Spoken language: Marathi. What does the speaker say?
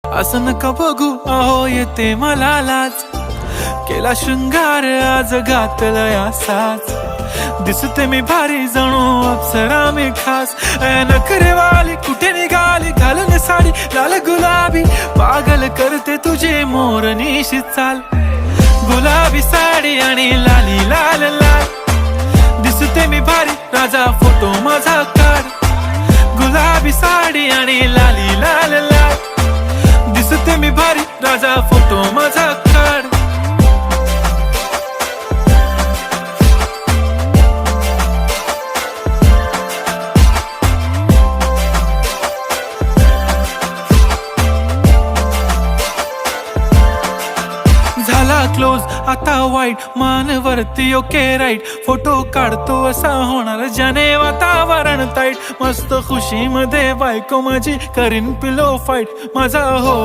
असं नका बघू अहो येते मला लाज, केला शृंगार आज घातलं असाच, दिसते मी भारी जणू अप्सरा मी खास, नखरेवाली कुठे निघाली घालून साडी लाल गुलाबी, पागल करते तुझे मोरनीशी चाल, गुलाबी साडी आणि लाली लाल लाल, दिसते मी भारी राजा फोटो माझा काढ, गुलाबी साडी आणि लाली लाल लाल, दिसते मी भारी राजा फोटो माझा काढ. झाला क्लोज आता वाईट मानवरती ओके राईट, फोटो काढतो असा होणार ज्याने वातावरण ताईट, मस्त खुशी मध्ये बायको माझी करीन पिलो फाईट, माझा हो